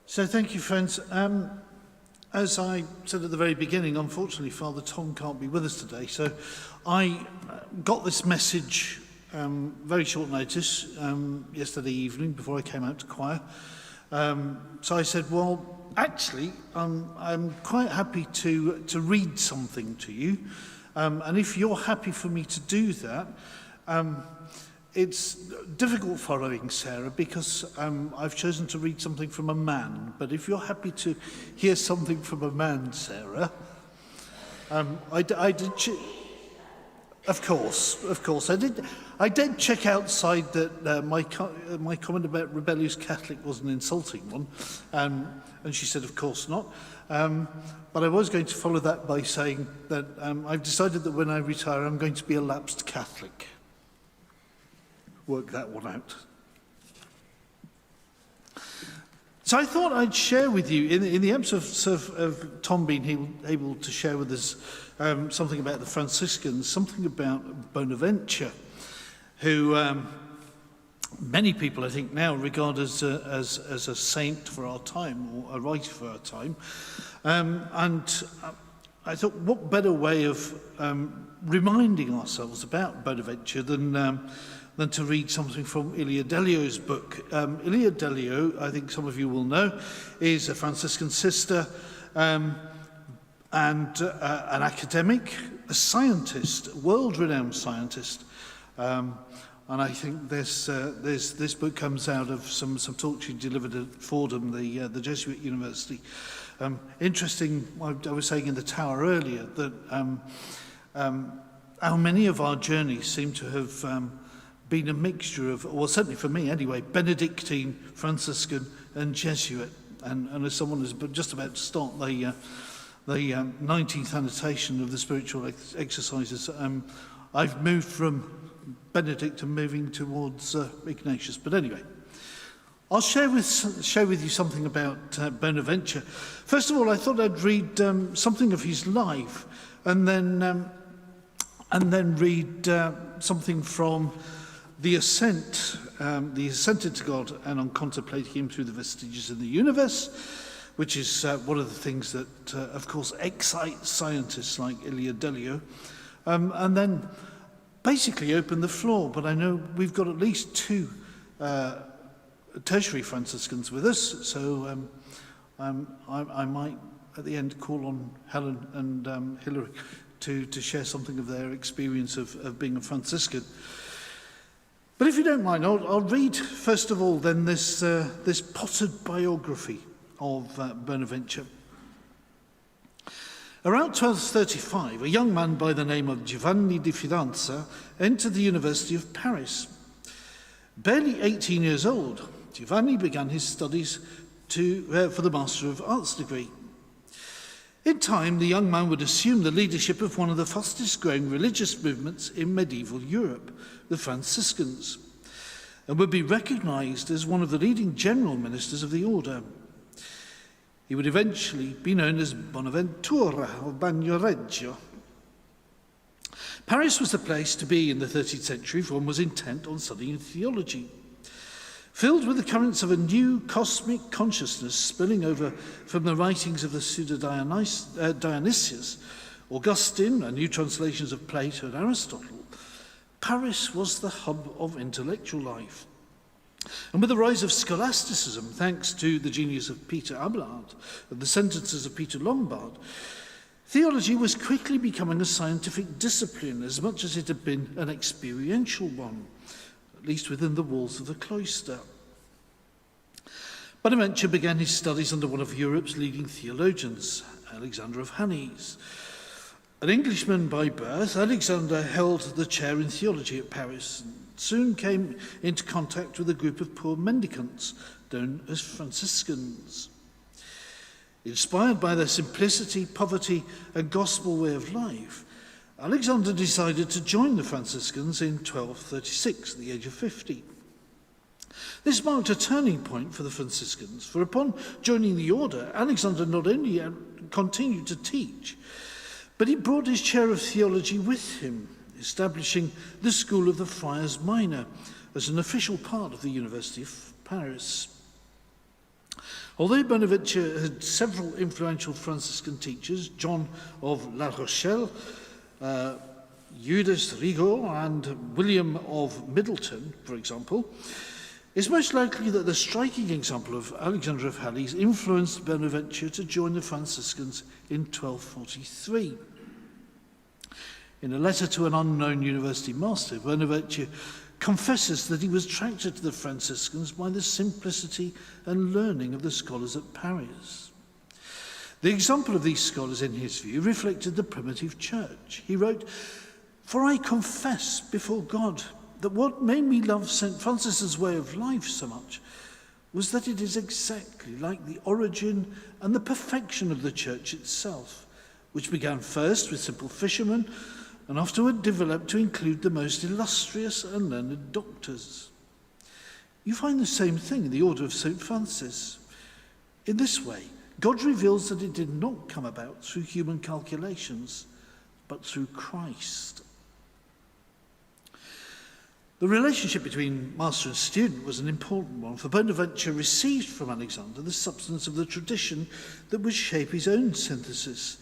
So thank you, friends. As I said at the very beginning, unfortunately, Father Tom can't be with us today. So I got this message very short notice yesterday evening before I came out to choir. So I said, well, actually, I'm quite happy to read something to you. And if you're happy for me to do that, it's difficult following Sarah because I've chosen to read something from a man. But if you're happy to hear something from a man, Sarah, I did. Of course, I did check outside that my comment about rebellious Catholic was an insulting one, and she said, of course not. But I was going to follow that by saying that I've decided that when I retire, I'm going to be a lapsed Catholic. Work that one out. So I thought I'd share with you, in the absence of Tom being able to share with us something about the Franciscans, something about Bonaventure, who many people, I think, now regard as a saint for our time, or a writer for our time. And I thought, what better way of reminding ourselves about Bonaventure than to read something from Ilia Delio's book. Ilia Delio, I think some of you will know, is a Franciscan sister and an academic, a scientist, world-renowned scientist. And I think this book comes out of some talk she delivered at Fordham, the Jesuit university. Interesting, I was saying in the tower earlier, that how many of our journeys seem to have been a mixture of, well, certainly for me anyway, Benedictine, Franciscan and Jesuit. And as someone who's just about to start the 19th annotation of the spiritual exercises, I've moved from Benedict and moving towards Ignatius. But anyway, I'll share with you something about Bonaventure. First of all, I thought I'd read something of his life, and then read something from the Ascent into God and on contemplating him through the vestiges in the universe, which is one of the things that, of course, excites scientists like Ilia Delio, and then basically open the floor. But I know we've got at least two tertiary Franciscans with us, so I might at the end call on Helen and Hilary to share something of their experience of being a Franciscan. But if you don't mind, I'll read first of all then this potted biography of Bonaventure. Around 1235, a young man by the name of Giovanni di Fidanza entered the University of Paris. Barely 18 years old, Giovanni began his studies for the Master of Arts degree. In time, the young man would assume the leadership of one of the fastest growing religious movements in medieval Europe, the Franciscans, and would be recognized as one of the leading general ministers of the order. He would eventually be known as Bonaventura of Bagnoregio. Paris was the place to be in the 13th century if one was intent on studying theology. Filled with the currents of a new cosmic consciousness spilling over from the writings of the Pseudo-Dionysius, Augustine, and new translations of Plato and Aristotle, Paris was the hub of intellectual life. And with the rise of scholasticism, thanks to the genius of Peter Abelard and the sentences of Peter Lombard, theology was quickly becoming a scientific discipline as much as it had been an experiential one, at least within the walls of the cloister. Bonaventure began his studies under one of Europe's leading theologians, Alexander of Hannese. An Englishman by birth, Alexander held the chair in theology at Paris and soon came into contact with a group of poor mendicants known as Franciscans. Inspired by their simplicity, poverty, and gospel way of life, Alexander decided to join the Franciscans in 1236, at the age of 50. This marked a turning point for the Franciscans, for upon joining the order, Alexander not only continued to teach, but he brought his chair of theology with him, establishing the School of the Friars Minor as an official part of the University of Paris. Although Bonaventure had several influential Franciscan teachers, John of La Rochelle, Eudes Rigaud and William of Middleton, for example, it's most likely that the striking example of Alexander of Hales influenced Bonaventure to join the Franciscans in 1243. In a letter to an unknown university master, Bonaventure confesses that he was attracted to the Franciscans by the simplicity and learning of the scholars at Paris. The example of these scholars, in his view, reflected the primitive church. He wrote, "For I confess before God that what made me love St. Francis's way of life so much was that it is exactly like the origin and the perfection of the church itself, which began first with simple fishermen and afterward developed to include the most illustrious and learned doctors. You find the same thing in the order of St. Francis. In this way, God reveals that it did not come about through human calculations, but through Christ." The relationship between master and student was an important one, for Bonaventure received from Alexander the substance of the tradition that would shape his own synthesis,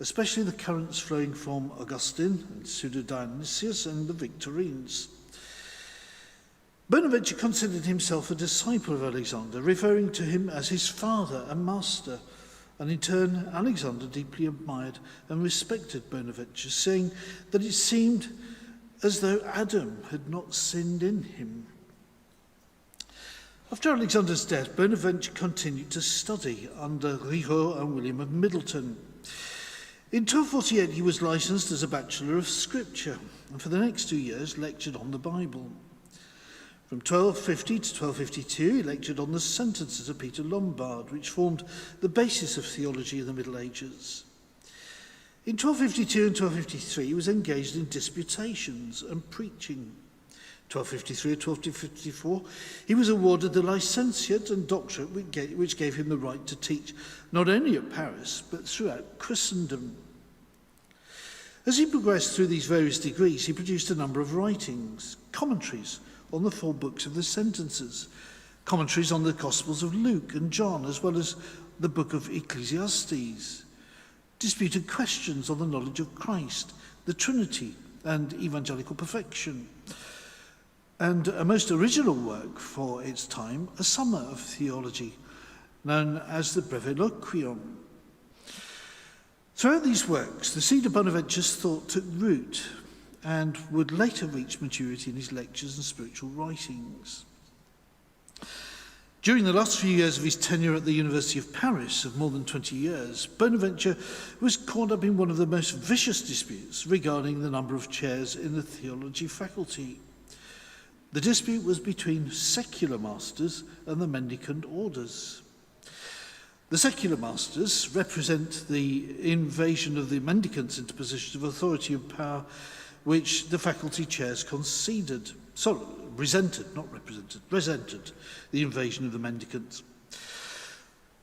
especially the currents flowing from Augustine and Pseudo-Dionysius and the Victorines. Bonaventure considered himself a disciple of Alexander, referring to him as his father and master, and in turn Alexander deeply admired and respected Bonaventure, saying that it seemed as though Adam had not sinned in him. After Alexander's death, Bonaventure continued to study under Rigaud and William of Middleton. In 1248, he was licensed as a Bachelor of Scripture, and for the next 2 years lectured on the Bible. From 1250 to 1252, he lectured on the sentences of Peter Lombard, which formed the basis of theology in the Middle Ages. In 1252 and 1253, he was engaged in disputations and preaching. 1253 and 1254, he was awarded the licentiate and doctorate which gave him the right to teach not only at Paris, but throughout Christendom. As he progressed through these various degrees, he produced a number of writings, commentaries on the 4 books of the sentences, commentaries on the Gospels of Luke and John, as well as the book of Ecclesiastes, disputed questions on the knowledge of Christ, the Trinity, and evangelical perfection, and a most original work for its time, a summer of theology, known as the Breviloquium. Throughout these works, the seed of Bonaventure's thought took root and would later reach maturity in his lectures and spiritual writings. During the last few years of his tenure at the University of Paris, of more than 20 years, Bonaventure was caught up in one of the most vicious disputes regarding the number of chairs in the theology faculty. The dispute was between secular masters and the mendicant orders. The secular masters represent the invasion of the mendicants into positions of authority and power which the faculty chairs resented the invasion of the mendicants.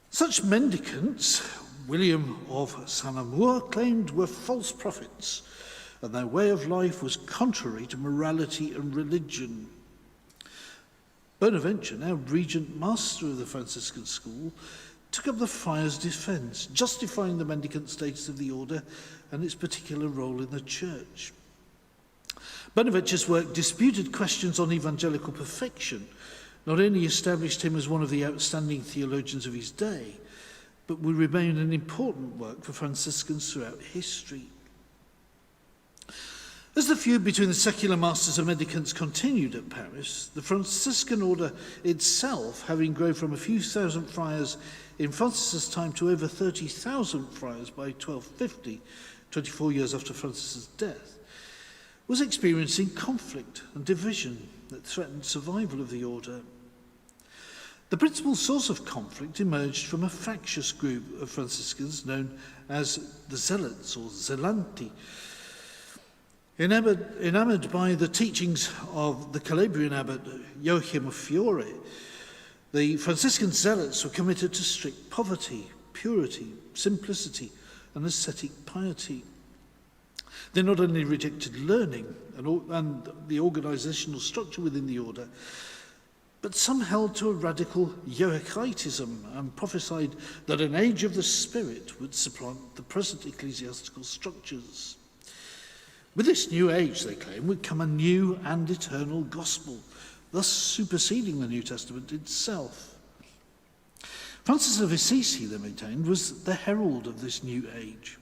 Such mendicants, William of Saint-Amour claimed, were false prophets, and their way of life was contrary to morality and religion. Bonaventure, now regent master of the Franciscan school, took up the friar's defence, justifying the mendicant status of the order and its particular role in the church. Bonaventure's work disputed questions on evangelical perfection, not only established him as one of the outstanding theologians of his day, but will remain an important work for Franciscans throughout history. As the feud between the secular masters and mendicants continued at Paris, the Franciscan order itself, having grown from a few thousand friars in Francis's time to over 30,000 friars by 1250, 24 years after Francis's death, was experiencing conflict and division that threatened survival of the order. The principal source of conflict emerged from a factious group of Franciscans known as the Zealots or Zelanti. Enamoured by the teachings of the Calabrian abbot Joachim of Fiore, the Franciscan Zealots were committed to strict poverty, purity, simplicity, and ascetic piety. They not only rejected learning and the organizational structure within the order, But some held to a radical Joachitism and prophesied that an age of the Spirit would supplant the present ecclesiastical structures. With this new age, they claim, would come a new and eternal gospel, thus superseding the New Testament itself. Francis of Assisi, they maintained, was the herald of this new age.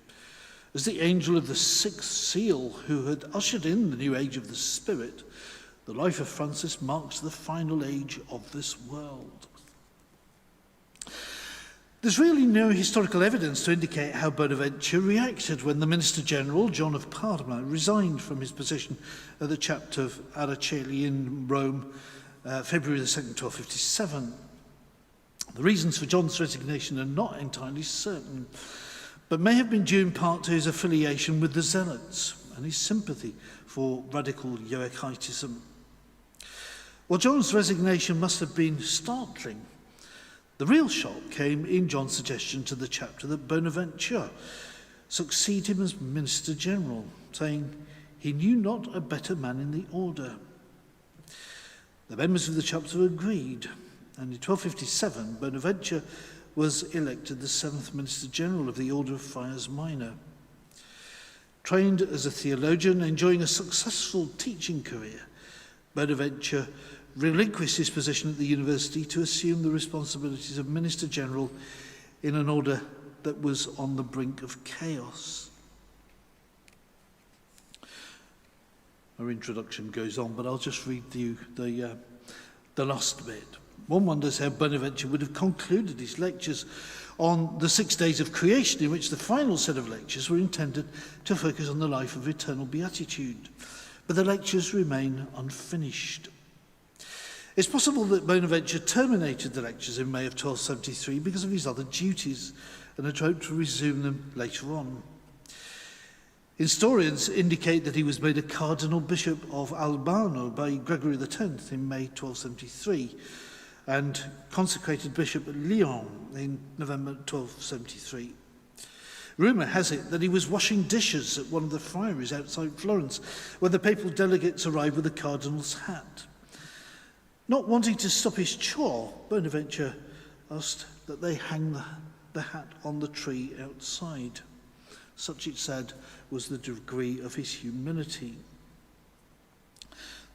As the angel of the sixth seal who had ushered in the new age of the Spirit, the life of Francis marks the final age of this world. There's really no historical evidence to indicate how Bonaventure reacted when the Minister General, John of Parma, resigned from his position at the chapter of Araceli in Rome, February the 2nd, 1257. The reasons for John's resignation are not entirely certain, but may have been due in part to his affiliation with the Zealots and his sympathy for radical Joachitism. Well, John's resignation must have been startling. The real shock came in John's suggestion to the chapter that Bonaventure succeed him as Minister General, saying he knew not a better man in the order. The members of the chapter agreed, and in 1257 Bonaventure was elected the 7th Minister General of the Order of Friars Minor. Trained as a theologian, enjoying a successful teaching career, Bonaventure relinquished his position at the university to assume the responsibilities of Minister General in an order that was on the brink of chaos. Our introduction goes on, but I'll just read you the last bit. One wonders how Bonaventure would have concluded his lectures on the 6 days of creation, in which the final set of lectures were intended to focus on the life of eternal beatitude. But the lectures remain unfinished. It's possible that Bonaventure terminated the lectures in May of 1273 because of his other duties and had hoped to resume them later on. Historians indicate that he was made a cardinal bishop of Albano by Gregory X in May 1273 and consecrated bishop at Lyon in November 1273. Rumour has it that he was washing dishes at one of the friaries outside Florence, where the papal delegates arrived with a cardinal's hat. Not wanting to stop his chore, Bonaventure asked that they hang the hat on the tree outside. Such, it said, was the degree of his humility.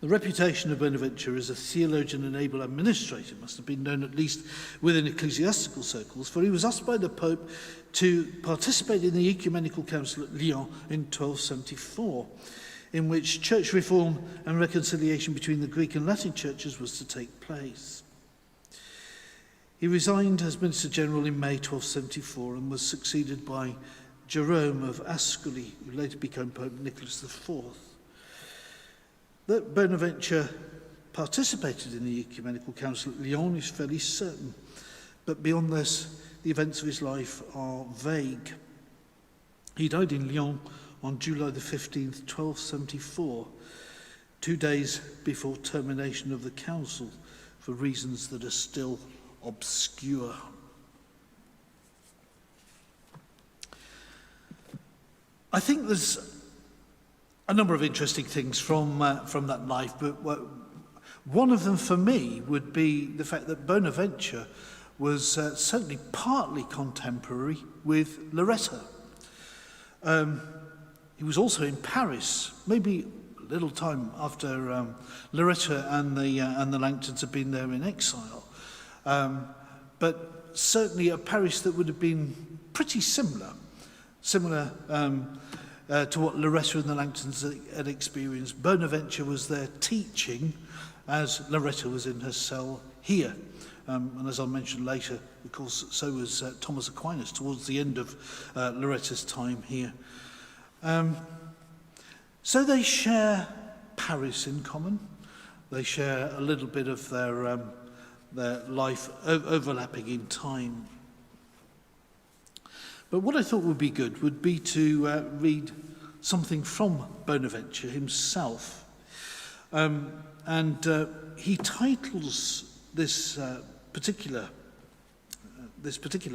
The reputation of Bonaventure as a theologian and able administrator must have been known at least within ecclesiastical circles, for he was asked by the Pope to participate in the Ecumenical Council at Lyon in 1274, in which church reform and reconciliation between the Greek and Latin churches was to take place. He resigned as Minister General in May 1274 and was succeeded by Jerome of Ascoli, who later became Pope Nicholas IV. That Bonaventure participated in the Ecumenical Council at Lyon is fairly certain, but beyond this, the events of his life are vague. He died in Lyon on July the 15th, 1274, 2 days before termination of the council, for reasons that are still obscure. I think there's a number of interesting things from that life, but one of them for me would be the fact that Bonaventure was certainly partly contemporary with Loretta. He was also in Paris, maybe a little time after Loretta and the Langtons had been there in exile, but certainly a Paris that would have been pretty similar to what Loretta and the Langtons had experienced. Bonaventure was there teaching as Loretta was in her cell here. And as I'll mention later, of course, so was Thomas Aquinas towards the end of Loretta's time here. So they share Paris in common. They share a little bit of their life overlapping in time. But what I thought would be good would be to read something from Bonaventure himself. And he titles this particular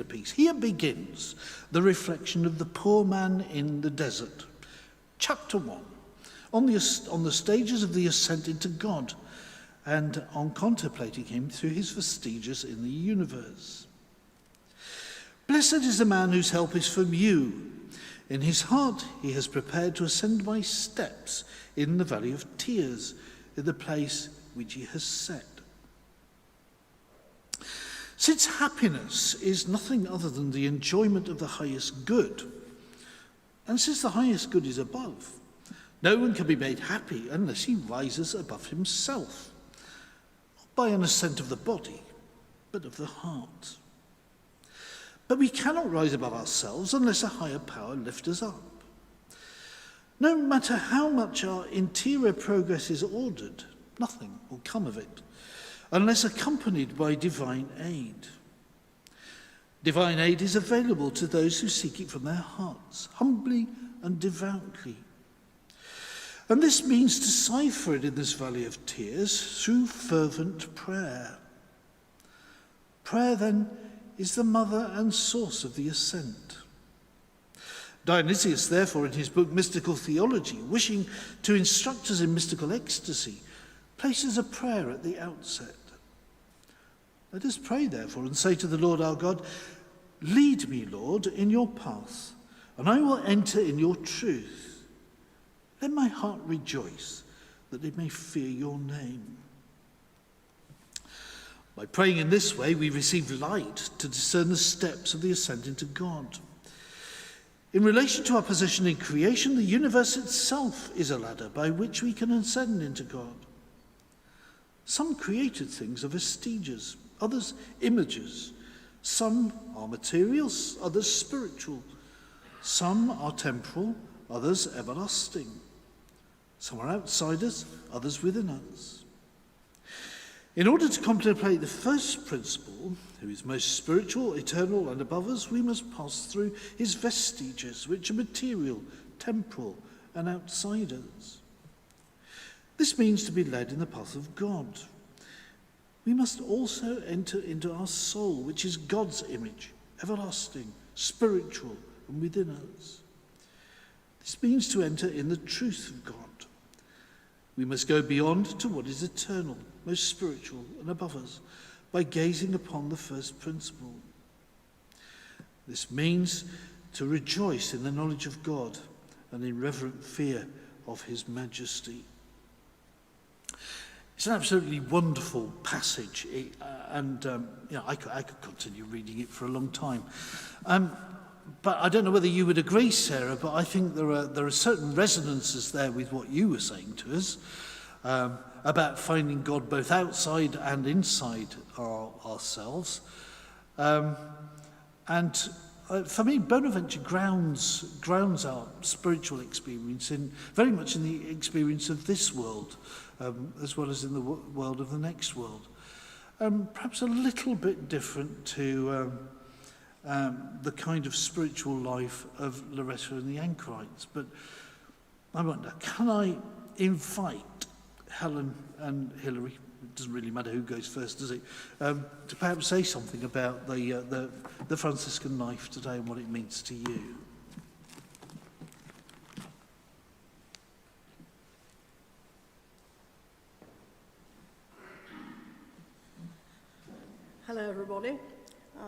piece. Here begins the reflection of the poor man in the desert. Chapter 1, on the stages of the ascent into God and on contemplating him through his vestiges in the universe. Blessed is the man whose help is from you. In his heart he has prepared to ascend my steps in the valley of tears, in the place which he has set. Since happiness is nothing other than the enjoyment of the highest good, and since the highest good is above, no one can be made happy unless he rises above himself, not by an ascent of the body, but of the heart. But we cannot rise above ourselves unless a higher power lifts us up. No matter how much our interior progress is ordered, nothing will come of it, unless accompanied by divine aid. Divine aid is available to those who seek it from their hearts, humbly and devoutly. And this means to cipher it in this valley of tears through fervent prayer. Prayer, then, is the mother and source of the ascent. Dionysius, therefore, in his book Mystical Theology, wishing to instruct us in mystical ecstasy, places a prayer at the outset. Let us pray, therefore, and say to the Lord our God, lead me, Lord, in your path, and I will enter in your truth. Let my heart rejoice, that it may fear your name. By praying in this way, we receive light to discern the steps of the ascent into God. In relation to our position in creation, the universe itself is a ladder by which we can ascend into God. Some created things are vestiges, others images. Some are materials, others spiritual. Some are temporal, others everlasting. Some are outsiders, others within us. In order to contemplate the first principle, who is most spiritual, eternal, and above us, we must pass through his vestiges, which are material, temporal, and outsiders. This means to be led in the path of God. We must also enter into our soul, which is God's image, everlasting, spiritual, and within us. This means to enter in the truth of God. We must go beyond to what is eternal, most spiritual, and above us, by gazing upon the first principle. This means to rejoice in the knowledge of God and in reverent fear of his majesty. It's an absolutely wonderful passage, and I could continue reading it for a long time. But I don't know whether you would agree, Sarah, but I think there are certain resonances there with what you were saying to us about finding God both outside and inside ourselves. And for me, Bonaventure grounds our spiritual experience very much in the experience of this world, as well as in the world of the next world. Perhaps a little bit different to the kind of spiritual life of Loretta and the anchorites. But I wonder, can I invite Helen and Hilary, it doesn't really matter who goes first, does it, to perhaps say something about the Franciscan life today and what it means to you? Hello everybody,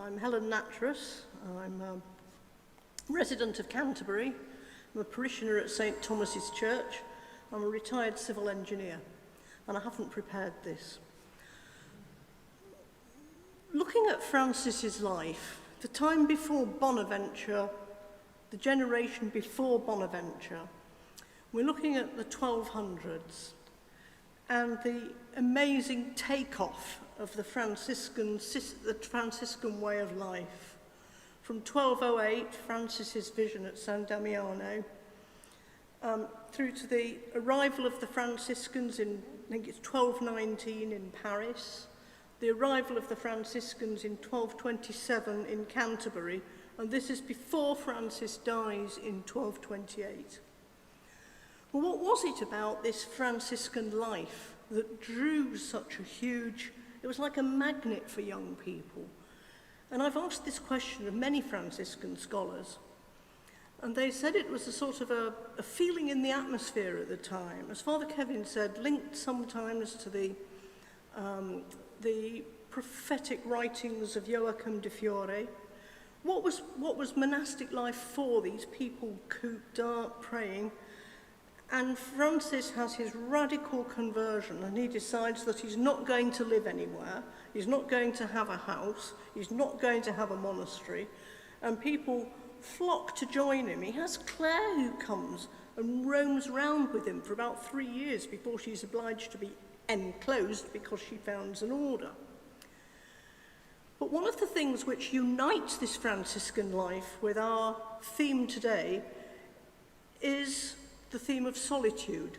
I'm Helen Nattrass. I'm a resident of Canterbury. I'm a parishioner at St Thomas's Church. I'm a retired civil engineer, and I haven't prepared this. Looking at Francis's life, the time before Bonaventure, the generation before Bonaventure, we're looking at the 1200s and the amazing takeoff of the Franciscan way of life. From 1208, Francis's vision at San Damiano, through to the arrival of the Franciscans in, I think it's 1219 in Paris, the arrival of the Franciscans in 1227 in Canterbury, and this is before Francis dies in 1228. Well, what was it about this Franciscan life that drew such a huge, it was like a magnet for young people? And I've asked this question of many Franciscan scholars, and they said it was a sort of a feeling in the atmosphere at the time, as Father Kevin said, linked sometimes to the the prophetic writings of Joachim de Fiore. What was monastic life for these people cooped up, praying? And Francis has his radical conversion, and he decides that he's not going to live anywhere, he's not going to have a house, he's not going to have a monastery, and people flock to join him. He has Claire who comes and roams round with him for about 3 years before she's obliged to be enclosed because she founds an order. But one of the things which unites this Franciscan life with our theme today is the theme of solitude.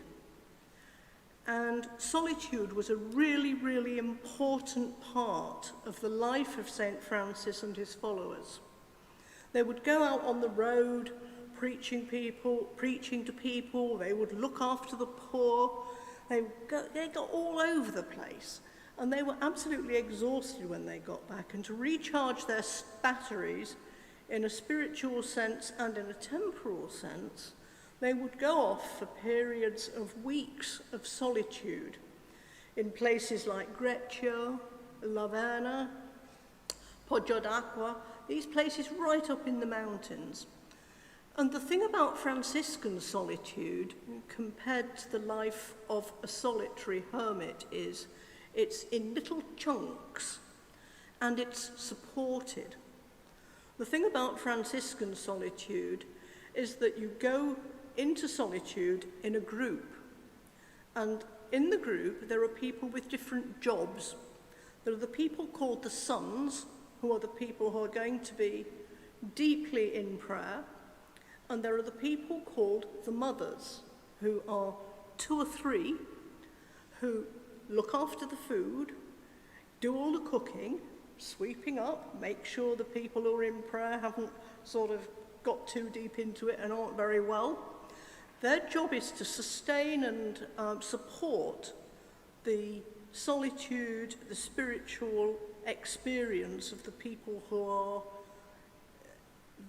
And solitude was a really, really important part of the life of St. Francis and his followers. They would go out on the road preaching to people, they would look after the poor, they got all over the place. And they were absolutely exhausted when they got back. And to recharge their batteries in a spiritual sense and in a temporal sense, they would go off for periods of weeks of solitude in places like Greccio, Laverna, Poggio d'Acqua, these places right up in the mountains. And the thing about Franciscan solitude, compared to the life of a solitary hermit, is it's in little chunks and it's supported. The thing about Franciscan solitude is that you go into solitude in a group, and in the group there are people with different jobs. There are the people called the sons, who are the people who are going to be deeply in prayer, and there are the people called the mothers, who are 2 or 3 who look after the food, do all the cooking, sweeping up, make sure the people who are in prayer haven't sort of got too deep into it and aren't very well. Their job is to sustain and support the solitude, the spiritual experience of the people who are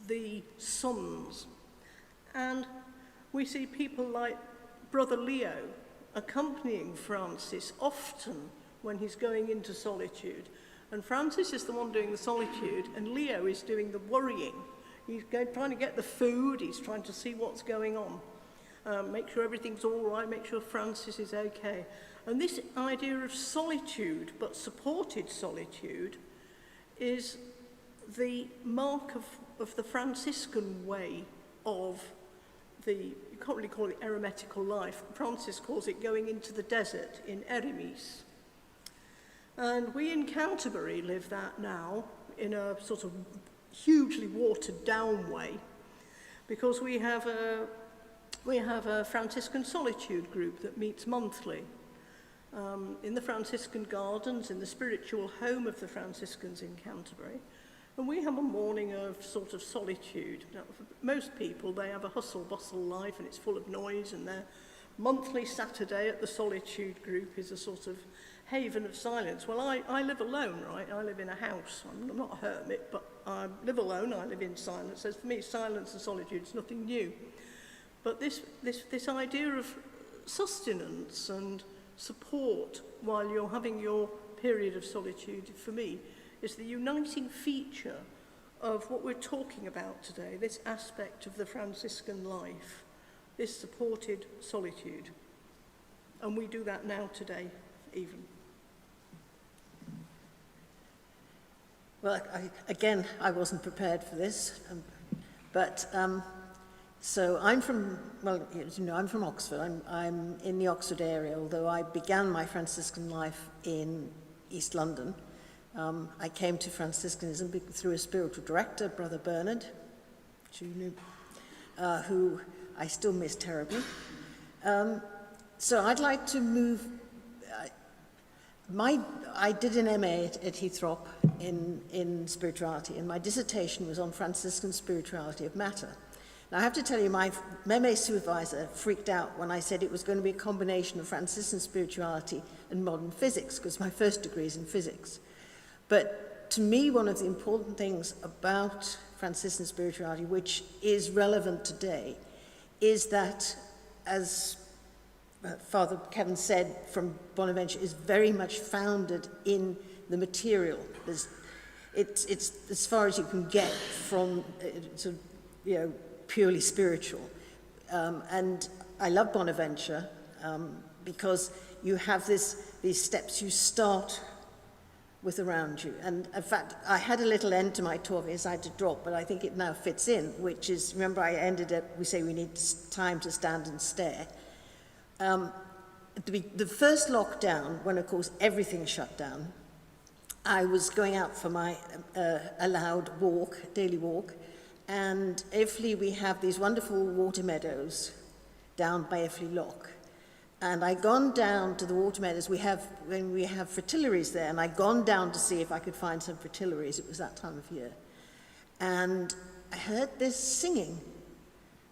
the sons. And we see people like Brother Leo accompanying Francis often when he's going into solitude. And Francis is the one doing the solitude, and Leo is doing the worrying. He's trying to get the food, he's trying to see what's going on. Make sure everything's all right, make sure Francis is okay. And this idea of solitude, but supported solitude, is the mark of the Franciscan way of you can't really call it eremitical life. Francis calls it going into the desert in eremis. And we in Canterbury live that now in a sort of hugely watered down way, because we have a Franciscan Solitude group that meets monthly in the Franciscan Gardens, in the spiritual home of the Franciscans in Canterbury. And we have a morning of sort of solitude. Now, for most people, they have a hustle-bustle life and it's full of noise, and their monthly Saturday at the Solitude group is a sort of haven of silence. Well, I live alone, right? I live in a house. I'm not a hermit, but I live alone. I live in silence. So for me, silence and solitude is nothing new. But this idea of sustenance and support while you're having your period of solitude, for me, is the uniting feature of what we're talking about today, this aspect of the Franciscan life, this supported solitude. And we do that now today, even. Well, I wasn't prepared for this, so I'm from, well, as you know, I'm from Oxford. I'm in the Oxford area, although I began my Franciscan life in East London. I came to Franciscanism through a spiritual director, Brother Bernard, which you knew, who I still miss terribly. So I'd like to move. I did an MA at Heathrop in spirituality, and my dissertation was on Franciscan spirituality of matter. Now, I have to tell you, my MA supervisor freaked out when I said it was going to be a combination of Franciscan spirituality and modern physics, because my first degree is in physics. But to me, one of the important things about Franciscan spirituality, which is relevant today, is that, as Father Kevin said from Bonaventure is very much founded in the material. It's as far as you can get from sort of, purely spiritual. And I love Bonaventure because you have these steps you start with around you. And in fact, I had a little end to my talk as I had to drop, but I think it now fits in, which is, remember I ended up, we say we need time to stand and stare. The first lockdown, when of course everything shut down, I was going out for my allowed walk, daily walk, and Effley, we have these wonderful water meadows down by Effley Loch. And I'd gone down to the water meadows. When we have fritillaries there, and I'd gone down to see if I could find some fritillaries. It was that time of year. And I heard this singing.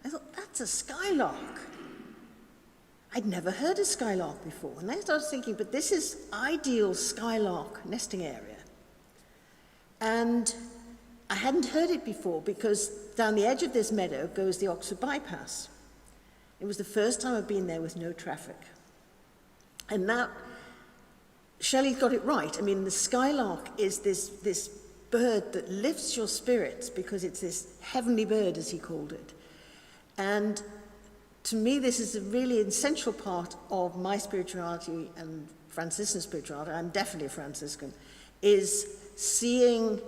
I thought, that's a skylark. I'd never heard a skylark before. And I started thinking, but this is ideal skylark nesting area. And I hadn't heard it before because down the edge of this meadow goes the Oxford bypass. It was the first time I'd been there with no traffic. And now, Shelley got it right. I mean, the skylark is this bird that lifts your spirits because it's this heavenly bird, as he called it. And to me, this is a really essential part of my spirituality and Franciscan spirituality. I'm definitely a Franciscan, is seeing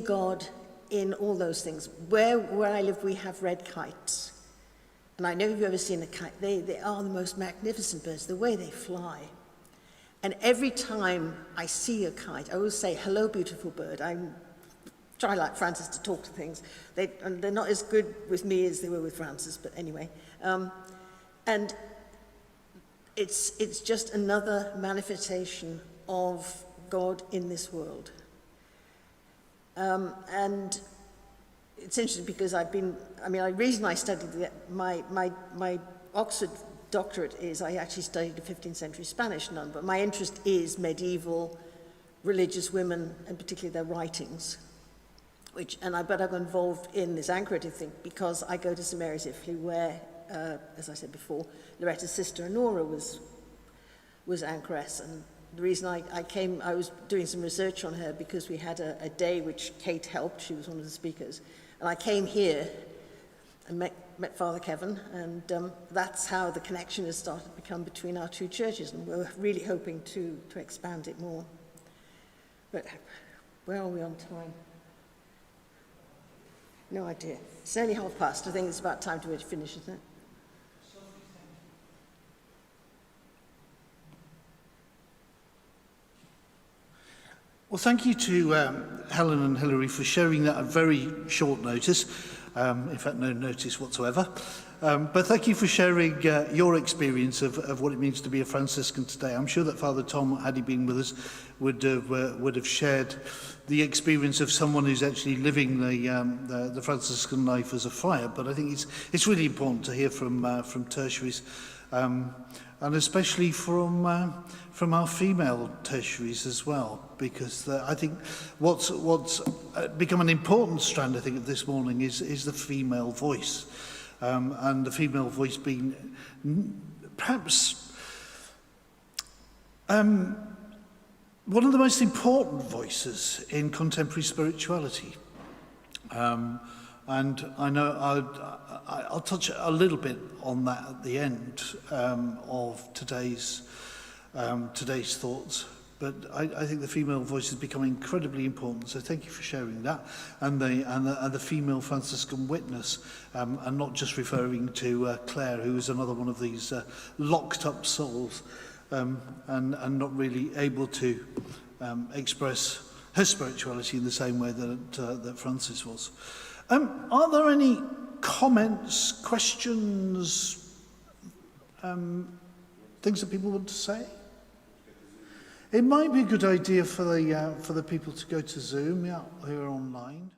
God in all those things. Where I live, we have red kites. And I know if you've ever seen a kite, they are the most magnificent birds, the way they fly. And every time I see a kite, I always say, hello, beautiful bird. I try, like Francis, to talk to things. They're not as good with me as they were with Francis, but anyway. And it's just another manifestation of God in this world. And it's interesting because the reason I studied my Oxford doctorate is I actually studied a 15th century Spanish nun, but my interest is medieval religious women and particularly their writings. But I got involved in this anchoress thing because I go to St Mary's Iffley where, as I said before, Loretta's sister Honora was anchoress. And the reason I came, I was doing some research on her because we had a day which Kate helped, she was one of the speakers. And I came here and met Father Kevin, and that's how the connection has started to become between our two churches, and we're really hoping to expand it more. But where are we on time? No idea. It's only past. I think it's about time to finish, isn't it? Well, thank you to Helen and Hilary for sharing that at very short notice. In fact, no notice whatsoever. But thank you for sharing your experience of what it means to be a Franciscan today. I'm sure that Father Tom, had he been with us, would have shared the experience of someone who's actually living the Franciscan life as a friar. But I think it's really important to hear from tertiaries, and especially from our female tertiaries as well, because I think what's become an important strand, I think, of this morning is the female voice, and the female voice being perhaps one of the most important voices in contemporary spirituality. And I know I'll touch a little bit on that at the end of today's thoughts. But I think the female voice has become incredibly important. So thank you for sharing that, and the female Franciscan witness, and not just referring to Claire, who is another one of these locked up souls, and not really able to express her spirituality in the same way that Francis was. Are there any comments, questions, things that people want to say? It might be a good idea for the people to go to Zoom, who are online.